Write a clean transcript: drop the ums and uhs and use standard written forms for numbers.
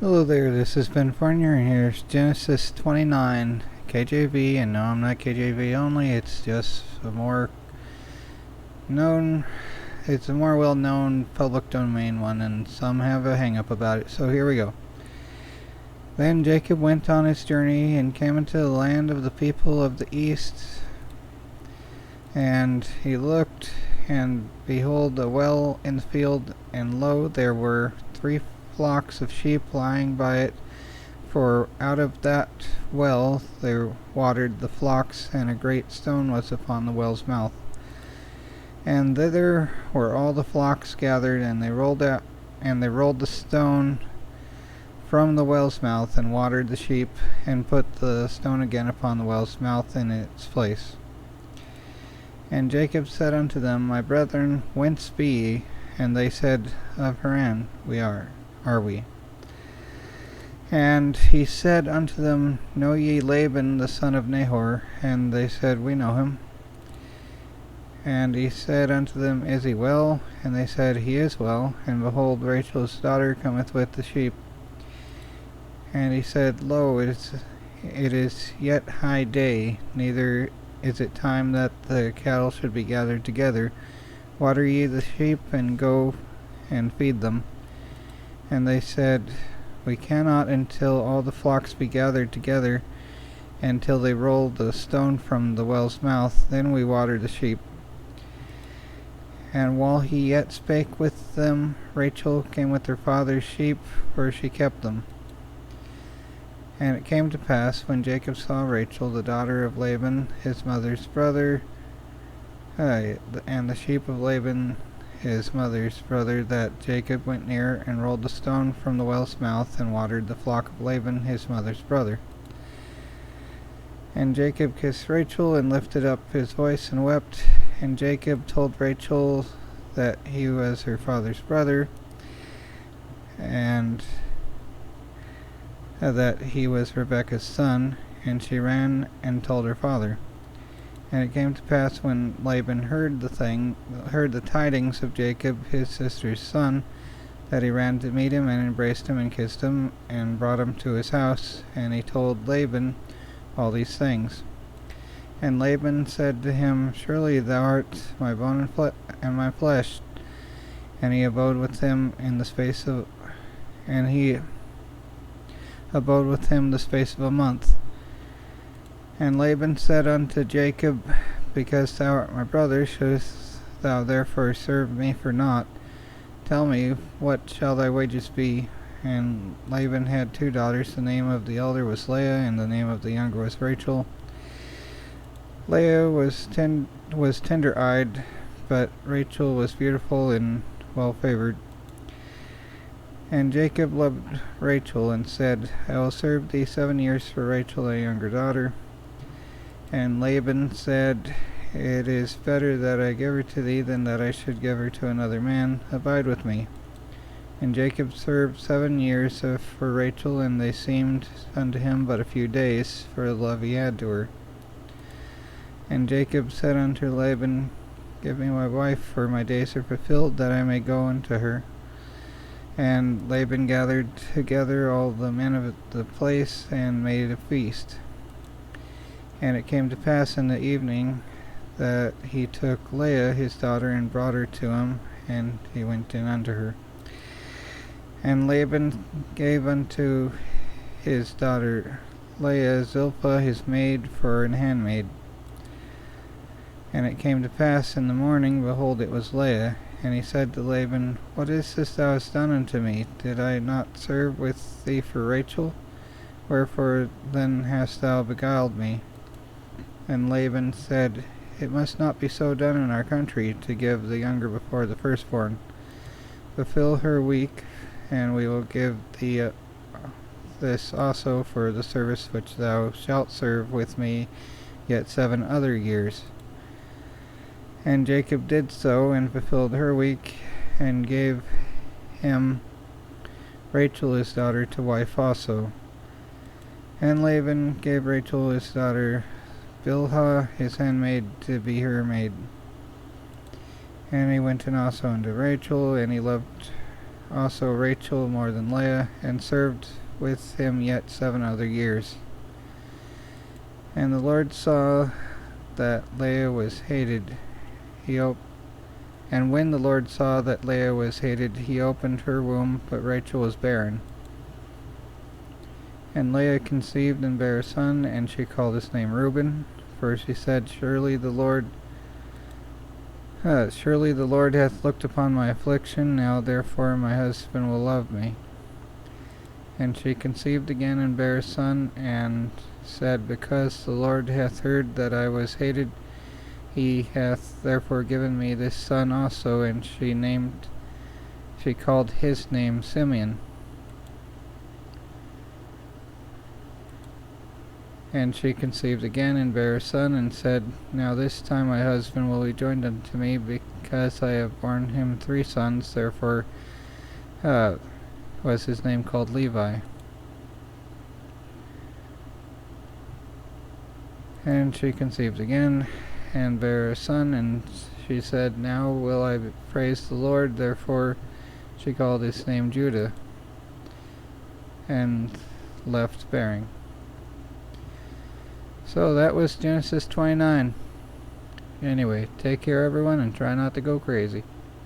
Hello there, this is Ben Fournier, and here's Genesis 29, KJV, and no, I'm not KJV only, it's just a more well-known public domain one, and some have a hang-up about it, so here we go. Then Jacob went on his journey, and came into the land of the people of the east, and he looked, and behold, a well in the field, and lo, there were 3 flocks of sheep lying by it, for out of that well they watered the flocks, and a great stone was upon the well's mouth. And thither were all the flocks gathered, and they rolled the stone from the well's mouth, and watered the sheep, and put the stone again upon the well's mouth in its place. And Jacob said unto them, My brethren, whence be ye? And they said, Of Haran are we. And he said unto them, Know ye Laban the son of Nahor? And they said, We know him. And he said unto them, Is he well? And they said, He is well. And behold, Rachel's daughter cometh with the sheep. And he said, Lo, it is yet high day, neither is it time that the cattle should be gathered together. Water ye the sheep, and go and feed them. And they said, We cannot until all the flocks be gathered together, and till they roll the stone from the well's mouth, then we water the sheep. And while he yet spake with them, Rachel came with her father's sheep, where she kept them. And it came to pass, when Jacob saw Rachel, the daughter of Laban, his mother's brother, and the sheep of Laban, his mother's brother, that Jacob went near, and rolled the stone from the well's mouth, and watered the flock of Laban, his mother's brother. And Jacob kissed Rachel, and lifted up his voice, and wept. And Jacob told Rachel that he was her father's brother, and that he was Rebekah's son. And she ran and told her father. And it came to pass, when Laban heard the tidings of Jacob his sister's son, that he ran to meet him, and embraced him, and kissed him, and brought him to his house. And he told Laban all these things. And Laban said to him, Surely thou art my bone and my flesh. And he abode with him the space of a month. And Laban said unto Jacob, Because thou art my brother, shouldest thou therefore serve me for naught? Tell me, what shall thy wages be? And Laban had 2 daughters. The name of the elder was Leah, and the name of the younger was Rachel. Leah was tender-eyed, but Rachel was beautiful and well-favored. And Jacob loved Rachel, and said, I will serve thee 7 years for Rachel, thy younger daughter. And Laban said, It is better that I give her to thee, than that I should give her to another man. Abide with me. And Jacob served 7 years for Rachel, and they seemed unto him but a few days, for the love he had to her. And Jacob said unto Laban, Give me my wife, for my days are fulfilled, that I may go unto her. And Laban gathered together all the men of the place, and made a feast. And it came to pass in the evening, that he took Leah his daughter, and brought her to him, and he went in unto her. And Laban gave unto his daughter Leah Zilpah his maid for an handmaid. And it came to pass in the morning, behold, it was Leah. And he said to Laban, What is this thou hast done unto me? Did I not serve with thee for Rachel? Wherefore then hast thou beguiled me? And Laban said, It must not be so done in our country, to give the younger before the firstborn. Fulfill her week, and we will give thee this also for the service which thou shalt serve with me yet 7 other years. And Jacob did so, and fulfilled her week, and gave him Rachel his daughter to wife also. And Laban gave Rachel his daughter Bilhah his handmaid to be her maid. And he went in also unto Rachel, and he loved also Rachel more than Leah, and served with him yet 7 other years. And the Lord saw that Leah was hated. And when the Lord saw that Leah was hated, he opened her womb, but Rachel was barren. And Leah conceived and bare a son, and she called his name Reuben, for she said, Surely the Lord hath looked upon my affliction, now therefore my husband will love me. And she conceived again and bare a son, and said, Because the Lord hath heard that I was hated, he hath therefore given me this son also. And she called his name Simeon. And she conceived again and bare a son, and said, Now this time my husband will be joined unto me, because I have borne him 3 sons. Therefore was his name called Levi. And she conceived again and bare a son, and she said, Now will I praise the Lord. Therefore she called his name Judah, and left bearing. So that was Genesis 29. Anyway, take care everyone, and try not to go crazy.